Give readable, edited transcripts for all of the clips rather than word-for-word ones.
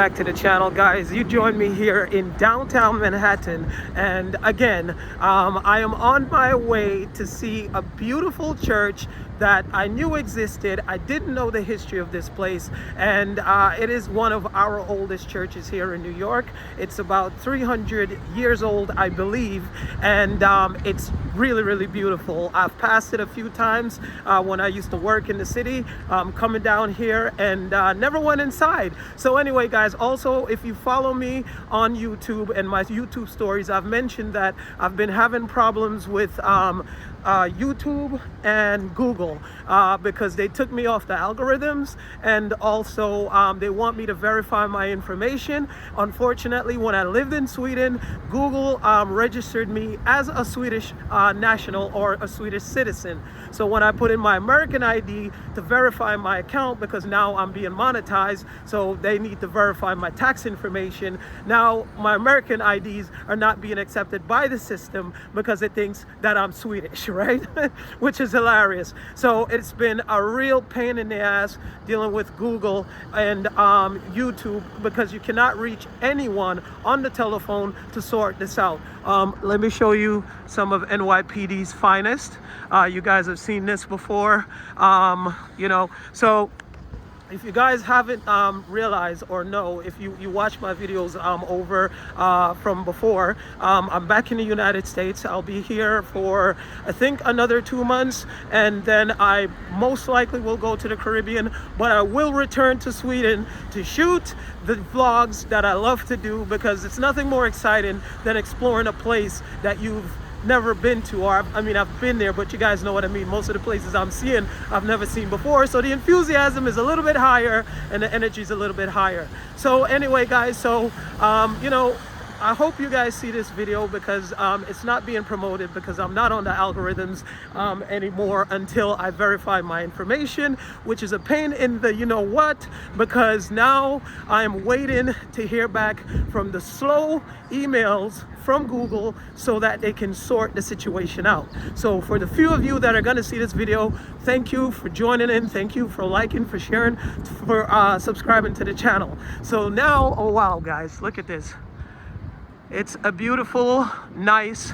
back to the channel, guys. You join me here in downtown Manhattan, and again I am on my way to see a beautiful church that I knew existed. I didn't know the history of this place, and it is one of our oldest churches here in New York. It's about 300 years old, I believe, and it's really beautiful. I've passed it a few times when I used to work in the city, coming down here, and never went inside. So anyway, guys, also if you follow me on YouTube and my YouTube stories, I've mentioned that I've been having problems with YouTube and Google because they took me off the algorithms, and also they want me to verify my information. Unfortunately, when I lived in Sweden, Google registered me as a Swedish national or a Swedish citizen. So when I put in my American ID to verify my account, because now I'm being monetized, so they need to verify my tax information, now my American IDs are not being accepted by the system because it thinks that I'm Swedish, right? Which is hilarious. So it's been a real pain in the ass dealing with Google and YouTube, because you cannot reach anyone on the telephone to sort this out. Let me show you some of NYPD's finest. You guys have seen this before, you know. So if you guys haven't realized or know, if you watch my videos over from before, I'm back in the United States. I'll be here for I think another 2 months, and then I most likely will go to the Caribbean, but I will return to Sweden to shoot the vlogs that I love to do, because it's nothing more exciting than exploring a place that you've never been to, or I mean, I've been there, but you guys know what I mean. Most of the places I'm seeing I've never seen before, so the enthusiasm is a little bit higher and the energy is a little bit higher. So anyway, guys, so you know, I hope you guys see this video, because it's not being promoted because I'm not on the algorithms anymore until I verify my information, which is a pain in the you know what, because now I'm waiting to hear back from the slow emails from Google so that they can sort the situation out. So for the few of you that are going to see this video, thank you for joining in, thank you for liking, for sharing, for subscribing to the channel. So now, oh wow, guys, look at this. It's a beautiful, nice,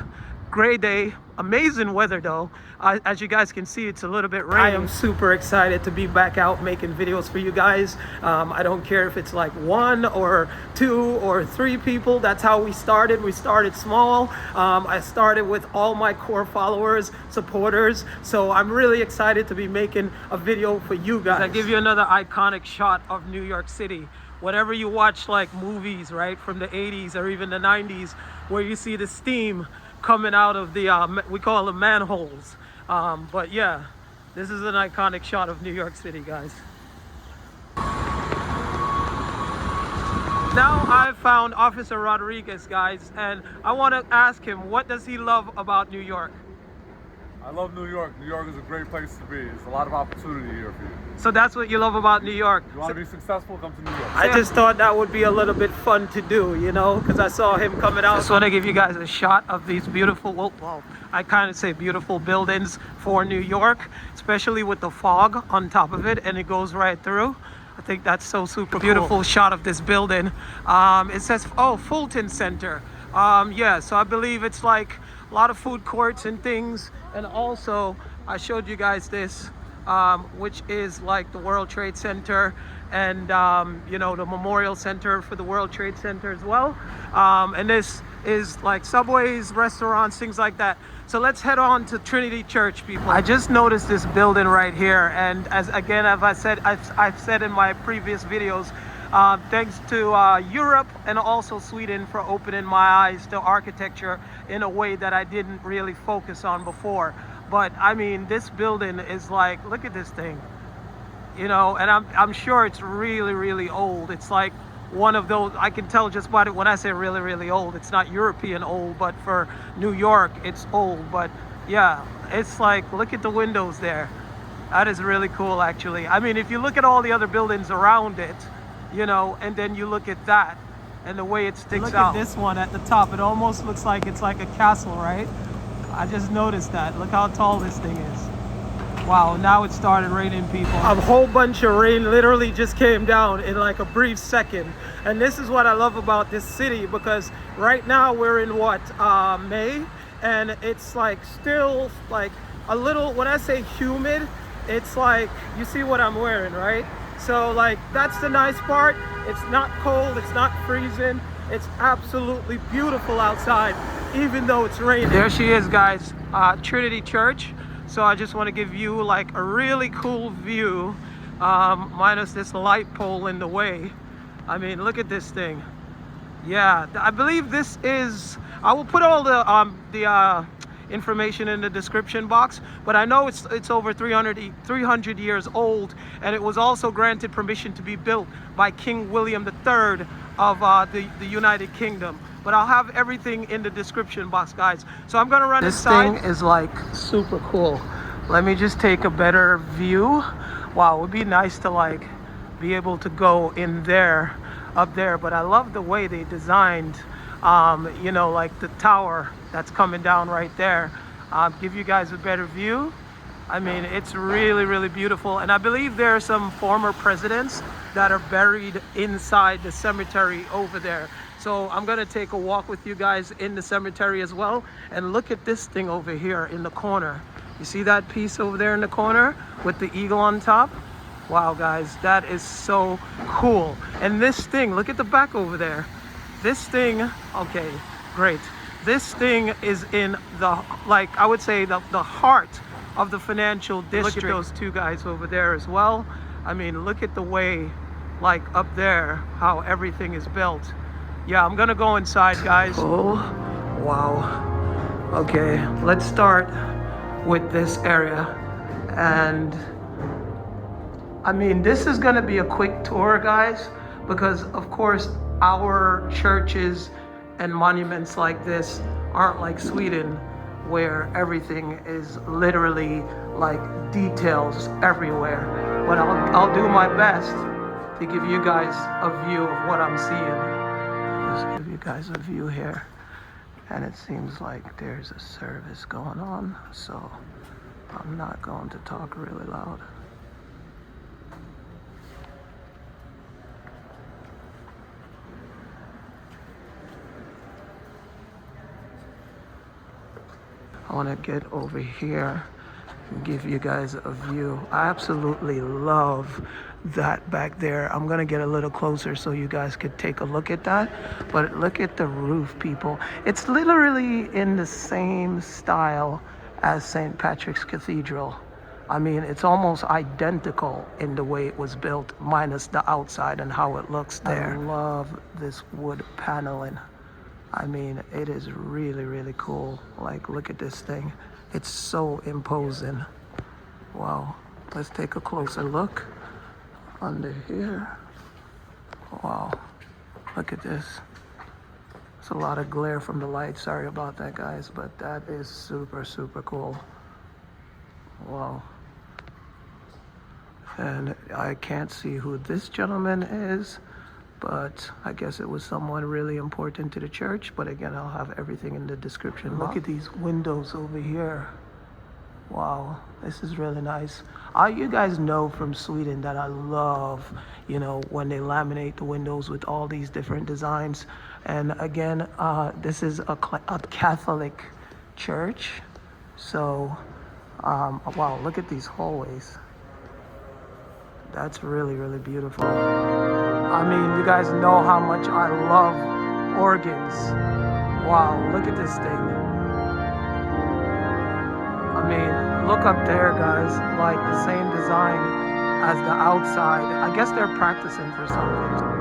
gray day. Amazing weather though. As you guys can see, it's a little bit rainy. I am super excited to be back out making videos for you guys. I don't care if it's like 1 or 2 or 3 people. That's how we started. We started small. I started with all my core followers, supporters. So I'm really excited to be making a video for you guys. I give you another iconic shot of New York City. Whatever you watch, like movies, right, from the 80s or even the 90s, where you see the steam coming out of the, we call them manholes. But yeah, this is an iconic shot of New York City, guys. Now I've found Officer Rodriguez, guys, and I want to ask him, what does he love about New York? I love New York. New York is a great place to be. There's a lot of opportunity here for you. So that's what you love about New York? If you want to be successful, come to New York. I just thought that would be a little bit fun to do, you know, because I saw him coming out. I just want to give you guys a shot of these beautiful, well, I kind of say beautiful buildings for New York, especially with the fog on top of it, and it goes right through. I think that's so super beautiful. Cool shot of this building. It says, oh, Fulton Center. Yeah, so I believe it's like a lot of food courts and things. And also, I showed you guys this, which is like the World Trade Center, and you know, the Memorial Center for the World Trade Center as well. And this is like subways, restaurants, things like that. So let's head on to Trinity Church, people. I just noticed this building right here, and as I've said in my previous videos, thanks to Europe and also Sweden for opening my eyes to architecture in a way that I didn't really focus on before. But I mean, this building is like, look at this thing, you know, and I'm sure it's really old. It's like one of those, I can tell just by it when I say really old. It's not European old, but for New York it's old. But yeah, it's like, look at the windows there. That is really cool, actually. I mean, if you look at all the other buildings around it, you know, and then you look at that and the way it sticks out. Look at this one at the top. It almost looks like it's like a castle, right? I just noticed that. Look how tall this thing is. Wow, now it started raining, people. A whole bunch of rain literally just came down in like a brief second. And this is what I love about this city, because right now we're in what, May? And it's like still like a little, when I say humid, it's like, you see what I'm wearing, right? So like, that's the nice part. It's not cold, it's not freezing. It's absolutely beautiful outside, even though it's raining. There she is, guys, Trinity Church. So I just want to give you like a really cool view, minus this light pole in the way. I mean, look at this thing. Yeah, I believe this is, I will put all the information in the description box, but I know it's over 300 years old, and it was also granted permission to be built by King William III of the United Kingdom. But I'll have everything in the description box, guys. So I'm gonna run inside. This thing is like super cool. Let me just take a better view. Wow, it would be nice to like be able to go in there, up there. But I love the way they designed, you know, like the tower that's coming down right there. Give you guys a better view. I mean, it's really, really beautiful. And I believe there are some former presidents that are buried inside the cemetery over there. So I'm gonna take a walk with you guys in the cemetery as well. And look at this thing over here in the corner. You see that piece over there in the corner with the eagle on top? Wow, guys, that is so cool. And this thing, look at the back over there. This thing, okay, great. This thing is in the, like, I would say the heart of the financial district. Look at those two guys over there as well. I mean, look at the way, like up there, how everything is built. Yeah, I'm gonna go inside, guys. Oh, wow. Okay, let's start with this area. And I mean, this is gonna be a quick tour, guys, because of course our churches and monuments like this aren't like Sweden, where everything is literally like details everywhere. But I'll do my best to give you guys a view of what I'm seeing. Just give you guys a view here. And it seems like there's a service going on, so I'm not going to talk really loud. I want to get over here and give you guys a view. I absolutely love that back there. I'm gonna get a little closer so you guys could take a look at that. But look at the roof, people. It's literally in the same style as St. Patrick's Cathedral. I mean, it's almost identical in the way it was built, minus the outside and how it looks there. I love this wood paneling. I mean, it is really, really cool. Like, look at this thing. It's so imposing. Wow. Let's take a closer look under here. Wow. Look at this. It's a lot of glare from the light. Sorry about that, guys, but that is super, super cool. Wow. And I can't see who this gentleman is, but I guess it was someone really important to the church. But again, I'll have everything in the description. Look at these windows over here. Wow, this is really nice. You guys know from Sweden that I love, you know, when they laminate the windows with all these different designs. And again, this is a Catholic church. So, wow, look at these hallways. That's really, really beautiful. I mean, you guys know how much I love organs. Wow, look at this thing. I mean, look up there, guys, like the same design as the outside. I guess they're practicing for something.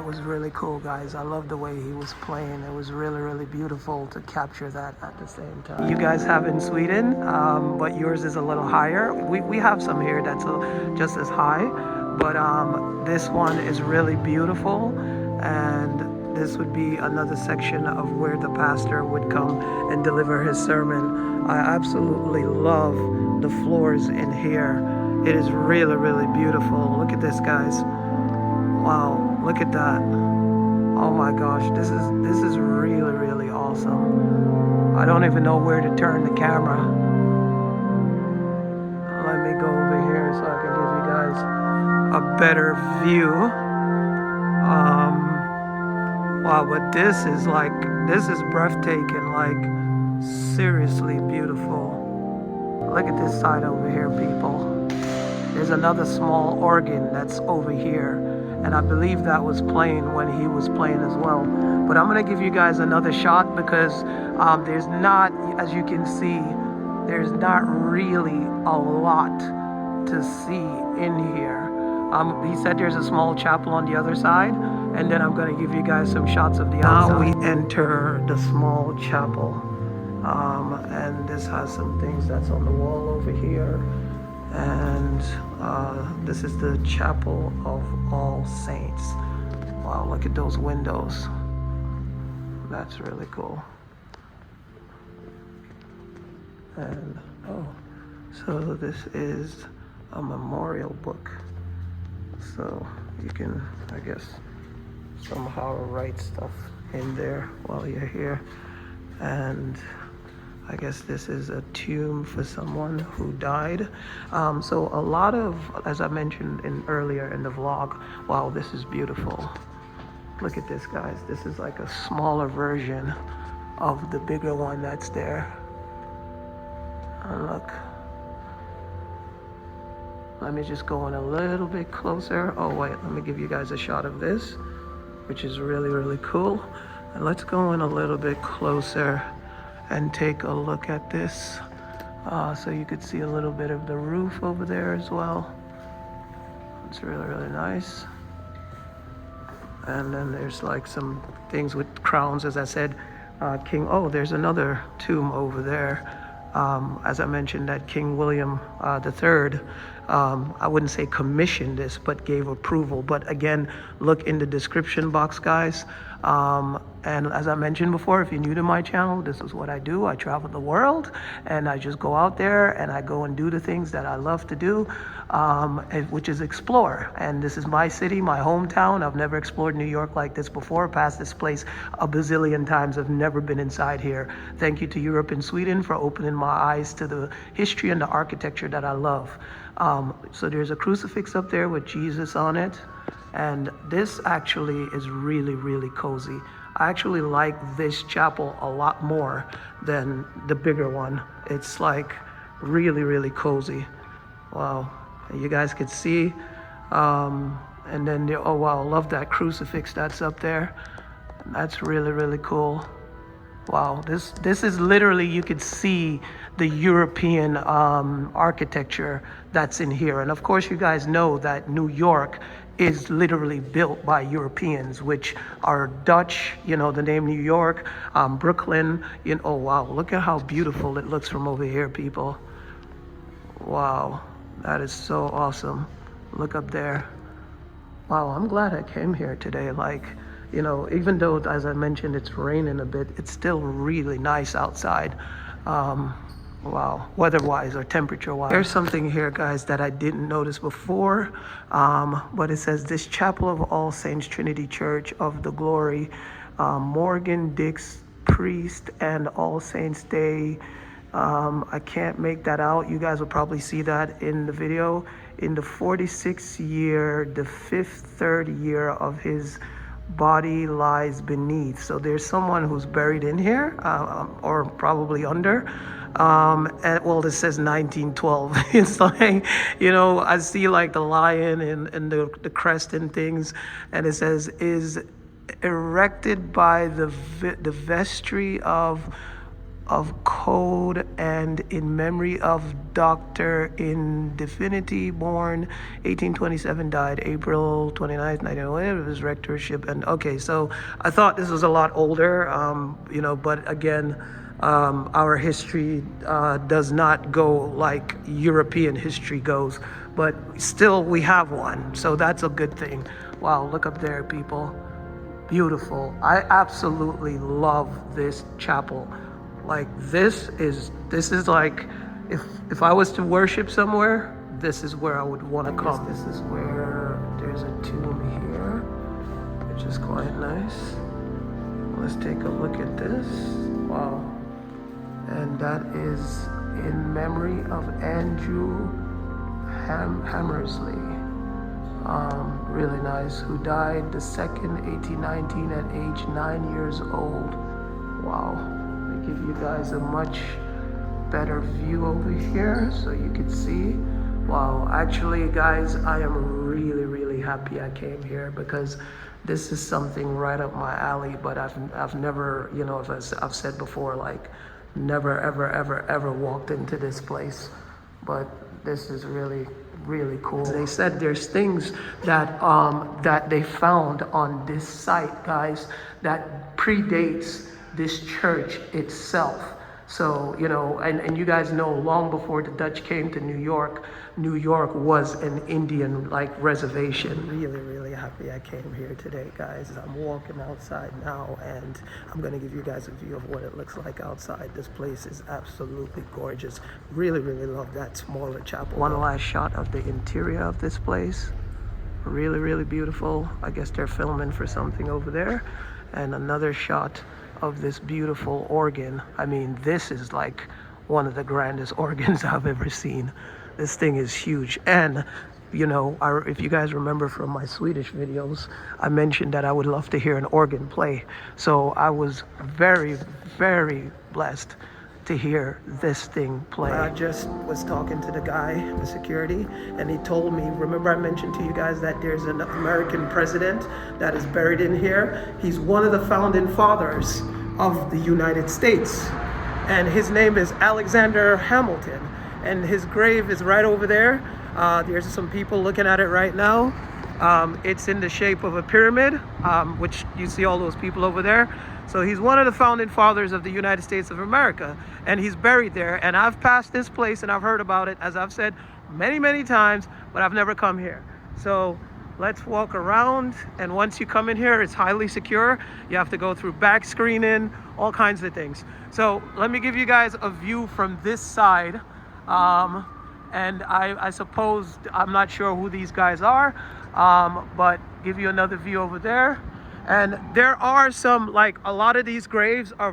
was really cool, guys. I love the way he was playing. It was really, really beautiful to capture that at the same time. You guys have in Sweden, but yours is a little higher. We have some here that's just as high, but this one is really beautiful, and this would be another section of where the pastor would come and deliver his sermon. I absolutely love the floors in here. It is really, really beautiful. Look at this, guys. Wow, look at that. Oh my gosh, this is really, really awesome. I don't even know where to turn the camera. Let me go over here so I can give you guys a better view. Wow, but this is breathtaking, like seriously beautiful. Look at this side over here, people. There's another small organ that's over here, and I believe that was playing when he was playing as well. But I'm gonna give you guys another shot because there's not, as you can see, there's not really a lot to see in here. He said there's a small chapel on the other side, and then I'm gonna give you guys some shots of the outside. Now we enter the small chapel, and this has some things that's on the wall over here. And this is the Chapel of All Saints. Wow, look at those windows. That's really cool. And so this is a memorial book. So you can, I guess, somehow write stuff in there while you're here. And I guess this is a tomb for someone who died. So a lot of, as I mentioned earlier in the vlog, wow, this is beautiful. Look at this, guys. This is like a smaller version of the bigger one that's there. And look. Let me just go in a little bit closer. Oh wait, let me give you guys a shot of this, which is really, really cool. And let's go in a little bit closer and take a look at this, so you could see a little bit of the roof over there as well. It's really, really nice. And then there's like some things with crowns, as I said. There's another tomb over there. As I mentioned, that King William III, I wouldn't say commissioned this, but gave approval. But again, look in the description box, guys. And as I mentioned before, if you're new to my channel, this is what I do. I travel the world, and I just go out there and I go and do the things that I love to do, which is explore. And this is my city, my hometown. I've never explored New York like this before. Passed this place a bazillion times. I've never been inside here. Thank you to Europe and Sweden for opening my eyes to the history and the architecture that I love. So there's a crucifix up there with Jesus on it. And this actually is really, really cozy. I actually like this chapel a lot more than the bigger one. It's like really, really cozy. Wow, you guys could see. And then, oh wow, love that crucifix that's up there. That's really, really cool. Wow, this is literally, you could see the European architecture that's in here. And of course, you guys know that New York is literally built by Europeans, which are Dutch, the name New York, Brooklyn, oh wow, look at how beautiful it looks from over here, people. Wow, that is so awesome. Look up there. Wow, I'm glad I came here today. Like, even though, as I mentioned, it's raining a bit, it's still really nice outside. Wow, weather-wise or temperature-wise. There's something here, guys, that I didn't notice before, but it says, this Chapel of All Saints, Trinity Church of the Glory, Morgan Dix, priest, and All Saints Day. I can't make that out. You guys will probably see that in the video. In the 46th year, the 3rd year of his body lies beneath. So there's someone who's buried in here, or probably under. And well, this says 1912. It's like, I see like the lion and the crest and things, and it says, is erected by the vestry of of code, and in memory of Dr. in Divinity, born 1827, died April 29th, 1908, of his rectorship. And okay, so I thought this was a lot older, but again, our history does not go like European history goes, but still we have one, so that's a good thing. Wow, look up there, people. Beautiful. I absolutely love this chapel. Like this is like, if I was to worship somewhere, this is where I would want to come. This is where there's a tomb here, which is quite nice. Let's take a look at this. Wow. And that is in memory of Andrew Hammersley. Really nice, who died the 2nd, 1819 at age 9 years old. Wow. Let me give you guys a much better view over here so you can see. Wow, actually guys, I am really happy I came here, because this is something right up my alley, but I've never, as I've said before, like never ever walked into this place, but this is really cool. They said there's things that that they found on this site, guys, that predates this church itself. So, and you guys know, long before the Dutch came to New York was an Indian reservation. Really happy I came here today, guys. I'm walking outside now, and I'm gonna give you guys a view of what it looks like outside. This place is absolutely gorgeous. Really love that smaller chapel. One last shot of the interior of this place. Really beautiful. I guess they're filming for something over there. And another shot of this beautiful organ. I mean, this is like one of the grandest organs I've ever seen. This thing is huge. And if you guys remember from my Swedish videos, I mentioned that I would love to hear an organ play. So I was very blessed to hear this thing play. I just was talking to the guy, the security, and he told me, remember I mentioned to you guys that there's an American president that is buried in here? He's one of the founding fathers of the United States, and his name is Alexander Hamilton, and his grave is right over there. There's some people looking at it right now. It's in the shape of a pyramid, which you see all those people over there. So he's one of the founding fathers of the United States of America, and he's buried there. And I've passed this place and I've heard about it, as I've said many times, but I've never come here. So let's walk around, and once you come in here, it's highly secure. You have to go through back screening, all kinds of things. So let me give you guys a view from this side. And I suppose, I'm not sure who these guys are, but give you another view over there. And there are some, a lot of these graves are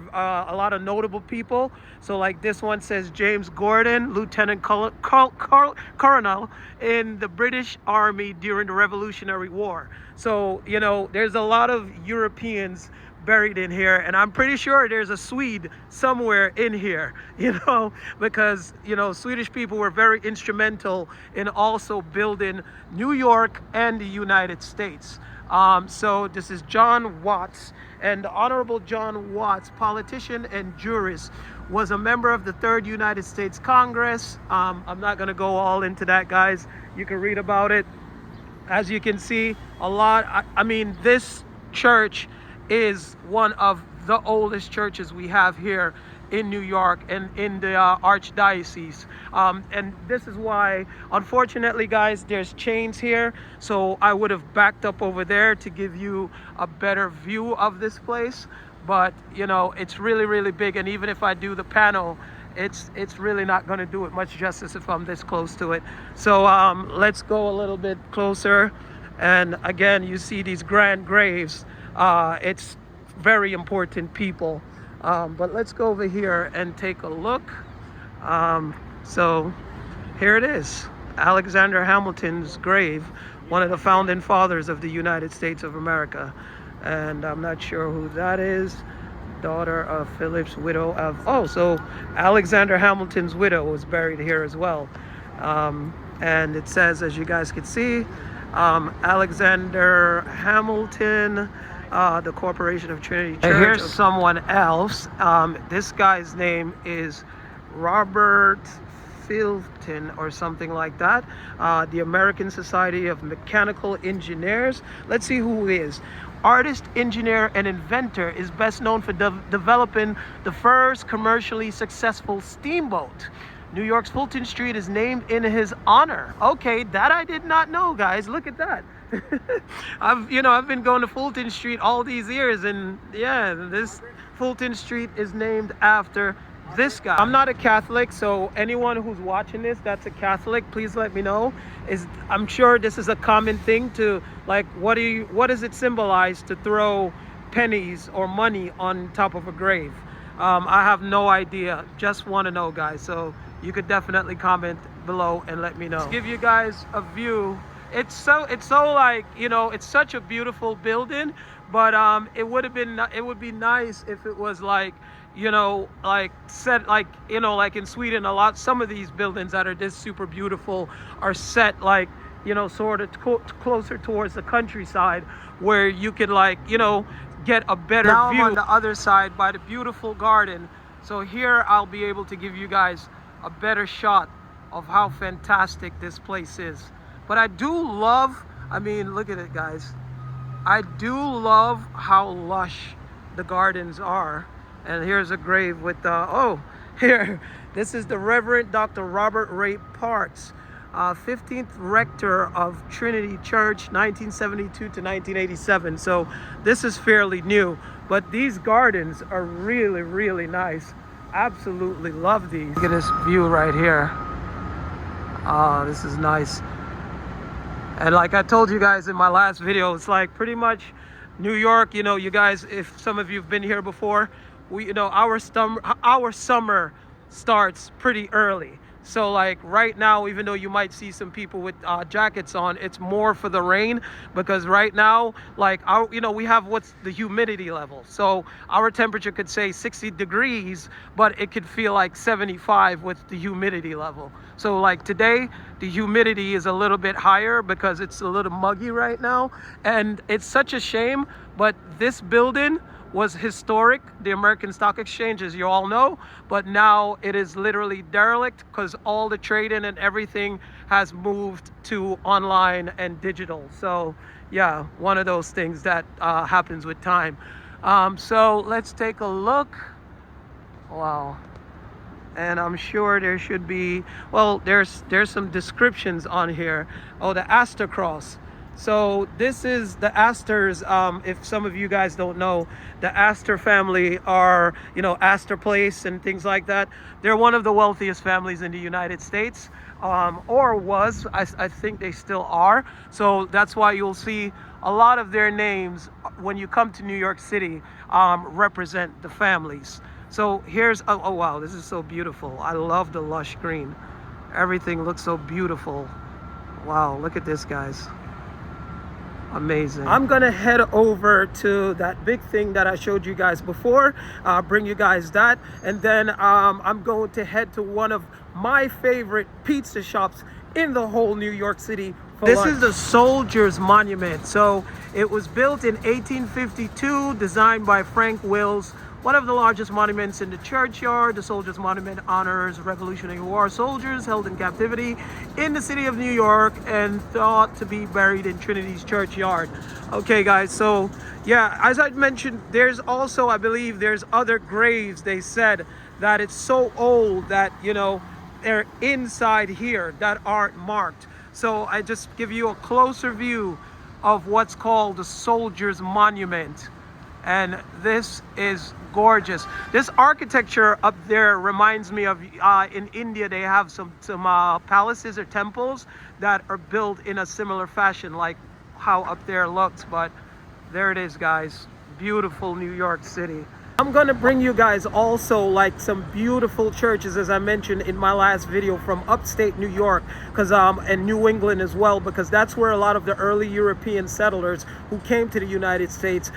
a lot of notable people. So this one says James Gordon, Lieutenant Colonel in the British Army during the Revolutionary War. So, there's a lot of Europeans buried in here, and I'm pretty sure there's a Swede somewhere in here, because, Swedish people were very instrumental in also building New York and the United States. So this is John Watts, and the Honorable John Watts, politician and jurist, was a member of the Third United States Congress. I'm not going to go all into that, guys. You can read about it. As you can see, a lot. I mean, this church is one of the oldest churches we have here in New York and in the Archdiocese. And this is why, unfortunately, guys, there's chains here. So I would have backed up over there to give you a better view of this place. But, it's really big. And even if I do the panel, it's really not going to do it much justice if I'm this close to it. So let's go a little bit closer. And again, you see these grand graves. It's very important people. But let's go over here and take a look. So here it is, Alexander Hamilton's grave, one of the founding fathers of the United States of America. And I'm not sure who that is. Daughter of Philip's widow of, so Alexander Hamilton's widow was buried here as well. And it says, as you guys can see, Alexander Hamilton, the Corporation of Trinity Church. And here's someone else. This guy's name is Robert Filton or something like that. The American Society of Mechanical Engineers. Let's see who he is. Artist, engineer, and inventor, is best known for developing the first commercially successful steamboat. New York's Fulton Street is named in his honor. Okay, that I did not know, guys. Look at that. I've been going to Fulton Street all these years, and yeah, this Fulton Street is named after this guy. I'm not a Catholic, so anyone who's watching this that's a Catholic, please let me know. I'm sure this is a common thing to, like, what does it symbolize to throw pennies or money on top of a grave? I have no idea. Just want to know, guys. So you could definitely comment below and let me know. Let's give you guys a view. It's so like, it's such a beautiful building, but it would be nice if it was like, like set like, like in Sweden, some of these buildings that are this super beautiful are set like, sort of closer towards the countryside, where you could, like, get a better view. I'm on the other side by the beautiful garden, so here I'll be able to give you guys a better shot of how fantastic this place is. But I do love, look at it, guys. I do love how lush the gardens are. And here's a grave with here, this is the Reverend Dr. Robert Ray Parks, 15th rector of Trinity Church, 1972 to 1987. So this is fairly new, but these gardens are really, really nice. Absolutely love these. Look at this view right here. This is nice. And like I told you guys in my last video, it's like pretty much New York, you guys, if some of you've been here before, our summer starts pretty early. So like right now, even though you might see some people with jackets on, it's more for the rain, because right now, like we have what's the humidity level. So our temperature could say 60 degrees, but it could feel like 75 with the humidity level. So like today, the humidity is a little bit higher because it's a little muggy right now. And it's such a shame, but this building was historic, the American Stock Exchange, as you all know, but now it is literally derelict because all the trading and everything has moved to online and digital. So yeah, one of those things that happens with time. So let's take a look. Wow. And I'm sure there should be, well, there's some descriptions on here. Oh, the Astor Cross. So this is the Astors. If some of you guys don't know, the Astor family are, Astor Place and things like that. They're one of the wealthiest families in the United States, or was. I think they still are. So that's why you'll see a lot of their names when you come to New York City represent the families. So here's, oh wow, this is so beautiful. I love the lush green. Everything looks so beautiful. Wow, look at this, guys. Amazing. I'm gonna head over to that big thing that I showed you guys before, bring you guys that, and then I'm going to head to one of my favorite pizza shops in the whole New York City. This is the Soldiers Monument. So it was built in 1852, designed by Frank Wills. One of the largest monuments in the churchyard. The Soldiers Monument honors Revolutionary War soldiers held in captivity in the city of New York and thought to be buried in Trinity's churchyard. Okay, guys, so yeah, as I mentioned, there's also, I believe, there's other graves. They said that it's so old that, they're inside here that aren't marked. So I just give you a closer view of what's called the Soldiers Monument. And this is gorgeous. This architecture up there reminds me of in India. They have some palaces or temples that are built in a similar fashion, like how up there looks. But there it is, guys. Beautiful New York City. I'm gonna bring you guys also like some beautiful churches, as I mentioned in my last video, from upstate New York, and New England as well, because that's where a lot of the early European settlers who came to the United States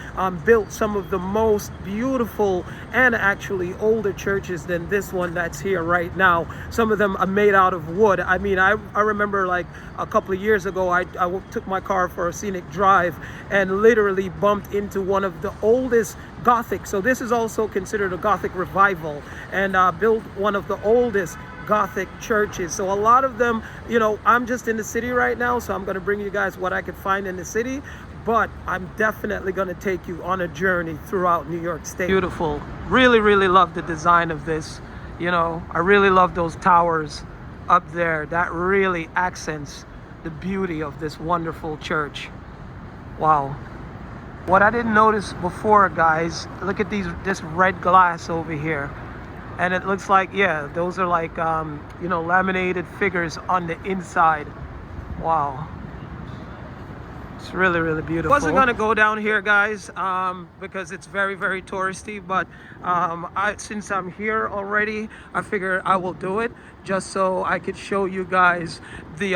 built some of the most beautiful and actually older churches than this one that's here right now. Some of them are made out of wood. I mean, I remember like a couple of years ago, I took my car for a scenic drive and literally bumped into one of the oldest Gothic. So this is also considered a Gothic revival, and built one of the oldest Gothic churches. So a lot of them, you know, I'm just in the city right now, so I'm going to bring you guys what I could find in the city, but I'm definitely going to take you on a journey throughout New York State. Beautiful. Really, really love the design of this. You know, I really love those towers up there. That really accents the beauty of this wonderful church. Wow. What I didn't notice before, guys, look at this red glass over here. And it looks like, yeah, those are like, you know, laminated figures on the inside. Wow. It's really, really beautiful. Wasn't gonna go down here, guys, because it's very, very touristy, but since I'm here already, I figured I will do it just so I could show you guys the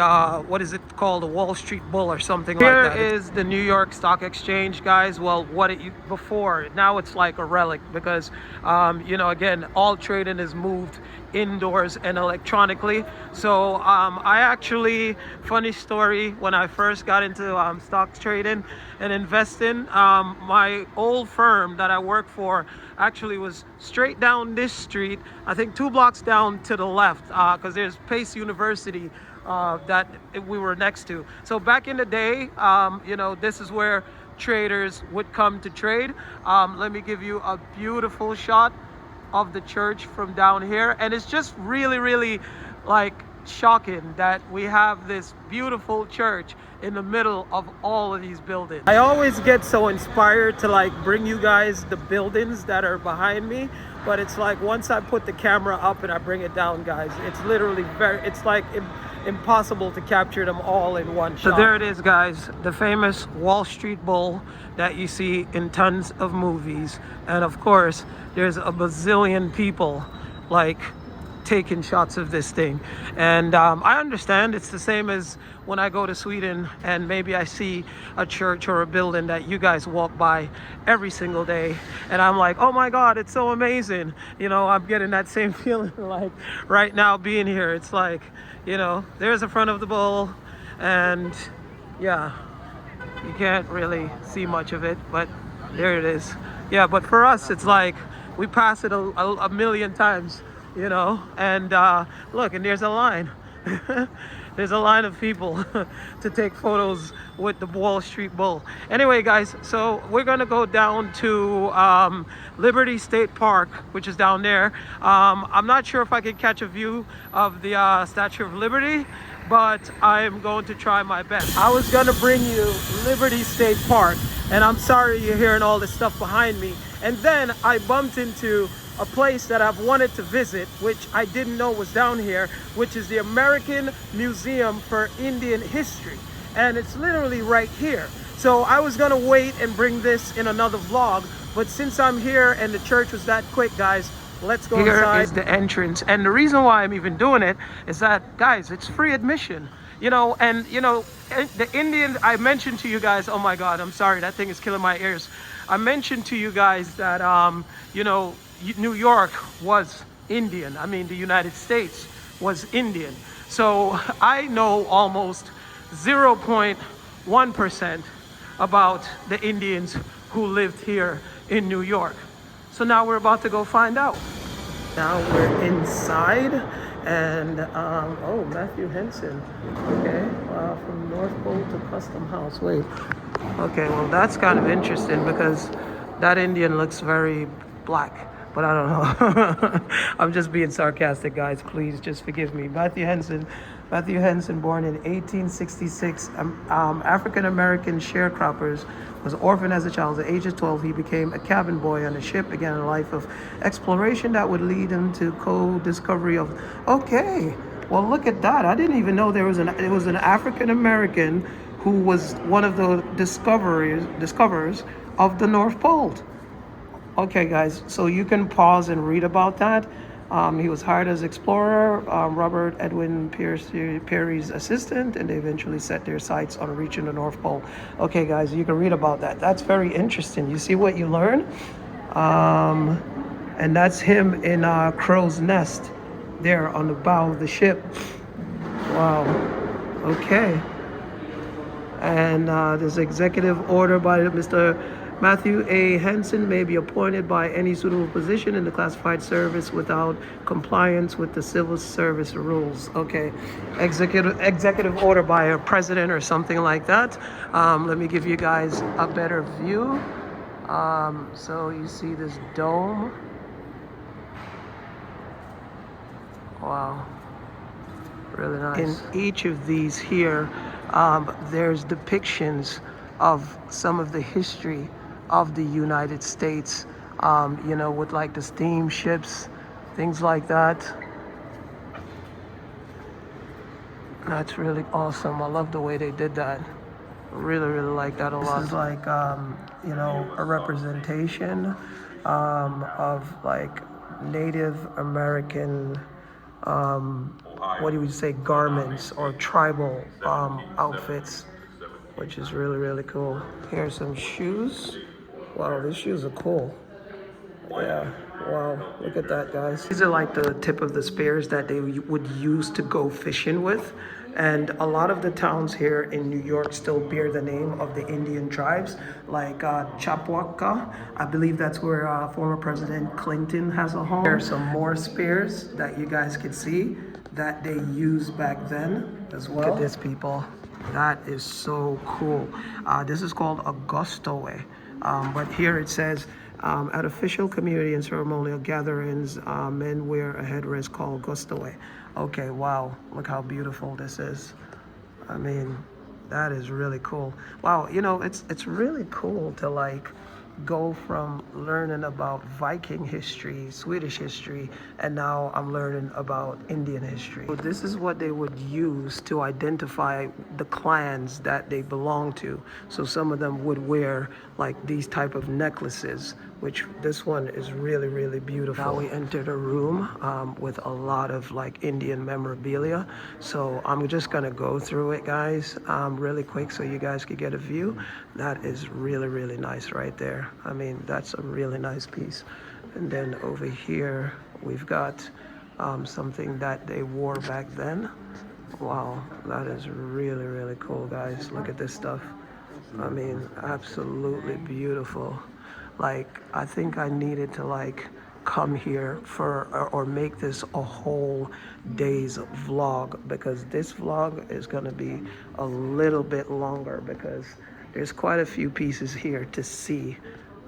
what is it called, the Wall Street Bull or something like that. Here is the New York Stock Exchange, guys. Well, before, now it's like a relic, because you know, again, all trading is moved indoors and electronically. So I actually, funny story, when I first got into stock trading and investing, my old firm that I worked for actually was straight down this street, I think 2 blocks down to the left, because there's Pace University that we were next to. So back in the day, you know, this is where traders would come to trade. Let me give you a beautiful shot of the church from down here, and it's just really, really like shocking that we have this beautiful church in the middle of all of these buildings. I always get so inspired to like bring you guys the buildings that are behind me, but it's like once I put the camera up and I bring it down, guys, it's literally it's like impossible to capture them all in one shot. So there it is, guys, the famous Wall Street Bull that you see in tons of movies. And of course, there's a bazillion people like taking shots of this thing. And I understand it's the same as when I go to Sweden and maybe I see a church or a building that you guys walk by every single day, and I'm like, oh my God, it's so amazing. You know, I'm getting that same feeling like right now being here. It's like, you know, there's the front of the bull, and yeah, you can't really see much of it, but there it is. Yeah, but for us, it's like we pass it a million times, you know, and look, and there's a line. There's a line of people to take photos with the Wall Street Bull. Anyway, guys, so we're gonna go down to Liberty State Park, which is down there. I'm not sure if I can catch a view of the Statue of Liberty, but I'm going to try my best. I was gonna bring you Liberty State Park, and I'm sorry you're hearing all this stuff behind me. And then I bumped into a place that I've wanted to visit, which I didn't know was down here, which is the American Museum for Indian History. And it's literally right here. So I was gonna wait and bring this in another vlog, but since I'm here and the church was that quick, guys, let's go inside. Here is the entrance. And the reason why I'm even doing it is that, guys, it's free admission. You know, and you know, the Indian, I mentioned to you guys, oh my God, I'm sorry, that thing is killing my ears. I mentioned to you guys that, you know, New York was Indian. I mean, the United States was Indian. So I know almost 0.1% about the Indians who lived here in New York. So now we're about to go find out. Now we're inside, and oh, Matthew Henson. Okay, from North Pole to Custom House. Wait. Okay, well that's kind of interesting because that Indian looks very black. But I don't know. I'm just being sarcastic, guys. Please just forgive me. Matthew Henson, born in 1866, African-American sharecroppers, was orphaned as a child. At the age of 12, he became a cabin boy on a ship, began a life of exploration that would lead him to co-discovery of... Okay, well, look at that. I didn't even know it was an African-American who was one of the discoverers of the North Pole. Okay, guys, so you can pause and read about that. He was hired as explorer, Robert Edwin Peary's assistant, and they eventually set their sights on reaching the North Pole. Okay, guys, you can read about that. That's very interesting. You see what you learn? And that's him in Crow's Nest there on the bow of the ship. Wow. Okay. And this executive order by Mr. Matthew A. Henson may be appointed by any suitable position in the classified service without compliance with the civil service rules. Okay, executive order by a president or something like that. Let me give you guys a better view. So you see this dome. Wow, really nice. In each of these here, there's depictions of some of the history of the United States, you know, with like the steamships, things like that. That's really awesome. I love the way they did that. Really, really like that a lot. This is like, you know, a representation of like Native American, what do you say, garments or tribal outfits, which is really, really cool. Here's some shoes. Wow, these shoes are cool. Yeah, wow, look at that, guys. These are like the tip of the spears that they would use to go fishing with. And a lot of the towns here in New York still bear the name of the Indian tribes, like Chapwaka. I believe that's where former President Clinton has a home. There's some more spears that you guys can see that they used back then as well. Look at this, people. That is so cool. This is called a gustoe. But here it says, at official community and ceremonial gatherings, men wear a headdress called gustoe. Okay, wow, look how beautiful this is. I mean, that is really cool. Wow, you know, it's really cool to like go from learning about Viking history, Swedish history, and now I'm learning about Indian history. So this is what they would use to identify the clans that they belong to. So some of them would wear like these type of necklaces, which this one is really, really beautiful. Now we entered a room with a lot of like Indian memorabilia. So I'm just gonna go through it, guys, really quick so you guys can get a view. That is really, really nice right there. I mean, that's a really nice piece. And then over here, we've got something that they wore back then. Wow, that is really, really cool, guys. Look at this stuff. I mean, absolutely beautiful. Like, I think I needed to like come here for or make this a whole day's vlog, because this vlog is going to be a little bit longer because there's quite a few pieces here to see.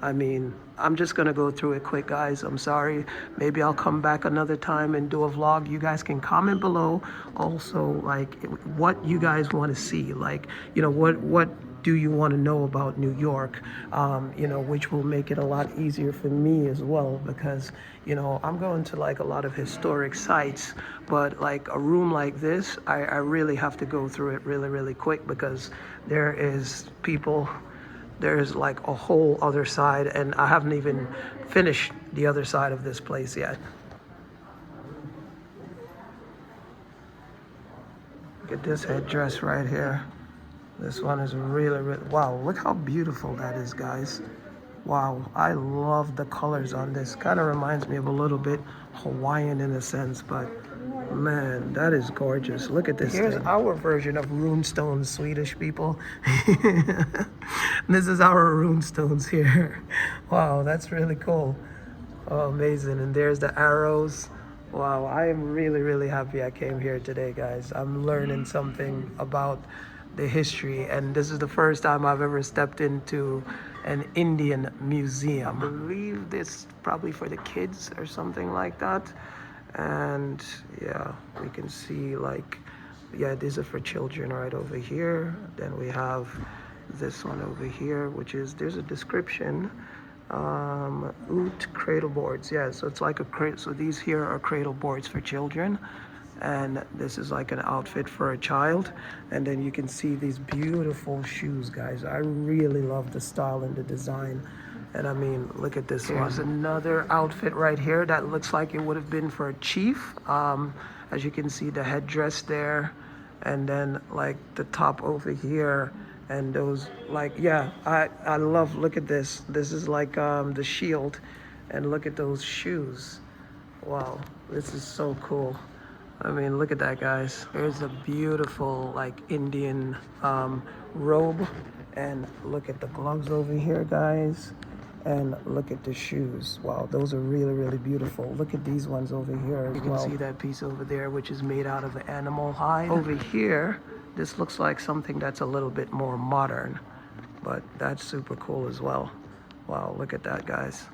I mean, I'm just gonna go through it quick, guys. I'm sorry. Maybe I'll come back another time and do a vlog. You guys can comment below also, like, what you guys want to see. Like, you know, what do you want to know about New York? You know, which will make it a lot easier for me as well, because, you know, I'm going to like a lot of historic sites, but like a room like this, I really have to go through it really, really quick, because there's like a whole other side, and I haven't even finished the other side of this place yet. Look at this headdress right here. This one is really, really, wow, look how beautiful that is, guys. Wow, I love the colors on this. Kind of reminds me of a little bit Hawaiian in a sense, but man, that is gorgeous. Look at this. Here's our version of runestones, Swedish people. This is our runestones here. Wow, that's really cool. Oh, amazing. And there's the arrows. Wow, I am really, really happy I came here today, guys. I'm learning something about the history, and this is the first time I've ever stepped into an Indian museum. I believe this probably for the kids or something like that. And yeah, we can see like, yeah, these are for children right over here. Then we have this one over here, which is, there's a description, oot cradle boards. Yeah, so it's like a cradle. So these here are cradle boards for children. And this is like an outfit for a child. And then you can see these beautiful shoes, guys. I really love the style and the design. And I mean, look at this one. There's another outfit right here that looks like it would have been for a chief. As you can see, the headdress there, and then like the top over here, and those like, yeah, I love, look at this. This is like the shield, and look at those shoes. Wow, this is so cool. I mean, look at that, guys. There's a beautiful like Indian robe, and look at the gloves over here, guys. And look at the shoes. Wow, those are really, really beautiful. Look at these ones over here as well. You can see that piece over there, which is made out of animal hide. Over here, this looks like something that's a little bit more modern, but that's super cool as well. Wow, look at that, guys.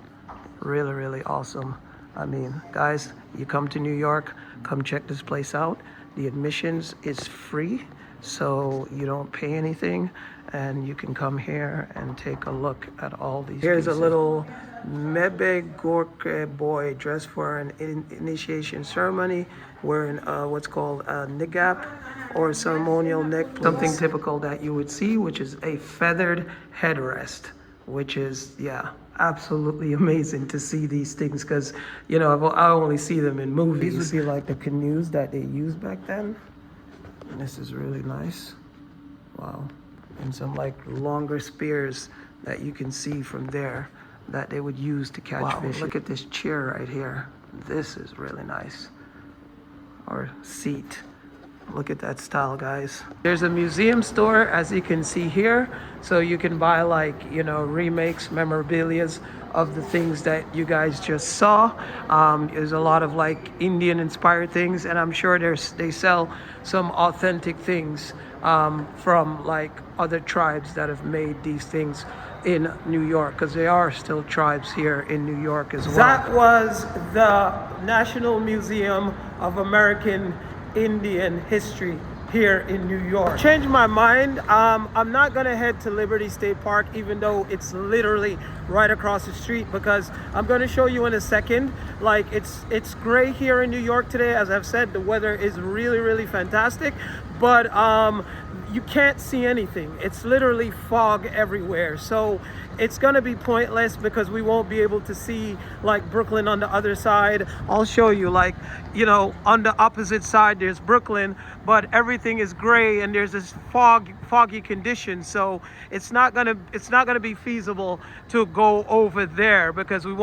Really, really awesome. I mean, guys, you come to New York, come check this place out. The admissions is free, so you don't pay anything, and you can come here and take a look at all these pieces. A little Mebe Gorke boy dressed for an initiation ceremony, wearing what's called a nigap, or ceremonial necklace. Something typical that you would see, which is a feathered headrest, which is, yeah, absolutely amazing to see these things, because, you know, I only see them in movies. These would be like the canoes that they used back then. And this is really nice. Wow. And some like longer spears that you can see from there that they would use to catch fish. Look at this chair right here. This is really nice. Or seat. Look at that style, guys. There's a museum store, as you can see here. So you can buy like, you know, remakes, memorabilias of the things that you guys just saw. There's a lot of like Indian inspired things, and I'm sure they sell some authentic things from like other tribes that have made these things in New York, because there are still tribes here in New York as well. That was the National Museum of American Indian History here in New York. Changed my mind. I'm not gonna head to Liberty State Park, even though it's literally right across the street, because I'm gonna show you in a second. Like it's gray here in New York today. As I've said, the weather is really, really fantastic, but you can't see anything. It's literally fog everywhere. So it's gonna be pointless, because we won't be able to see like Brooklyn on the other side. I'll show you, like, you know, on the opposite side there's Brooklyn, but everything is gray and there's this foggy condition. So it's not gonna be feasible to go over there, because we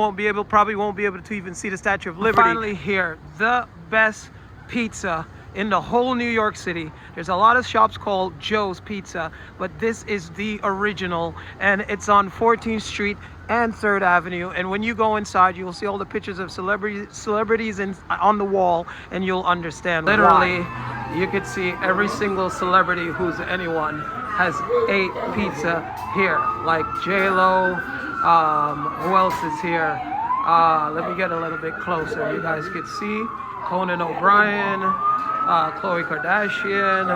probably won't be able to even see the Statue of Liberty. Finally here, the best pizza in the whole New York City. There's a lot of shops called Joe's Pizza, but this is the original, and it's on 14th Street and 3rd Avenue. And when you go inside, you will see all the pictures of celebrities on the wall, and you'll understand literally why. You could see every single celebrity who's anyone has ate pizza here, like J-Lo. Who else is here? Let me get a little bit closer. You guys could see Conan O'Brien, Khloe Kardashian,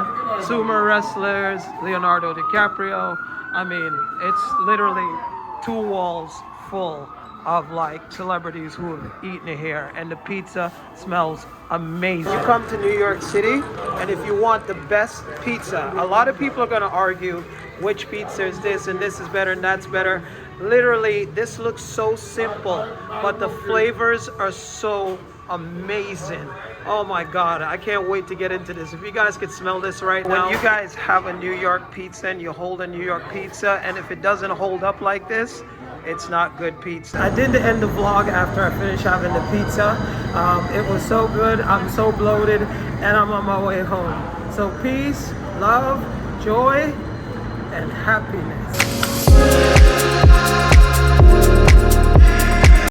sumo wrestlers, Leonardo DiCaprio. I mean, it's literally 2 walls full of like celebrities who have eaten it here, and the pizza smells amazing. You come to New York City, and if you want the best pizza, a lot of people are gonna argue which pizza is this and this is better and that's better. Literally, this looks so simple, but the flavors are so amazing. Oh my God, I can't wait to get into this. If you guys could smell this right now. When you guys have a New York pizza and you hold a New York pizza, and if it doesn't hold up like this, it's not good pizza. I did end the vlog after I finished having the pizza. It was so good, I'm so bloated, and I'm on my way home. So peace, love, joy, and happiness.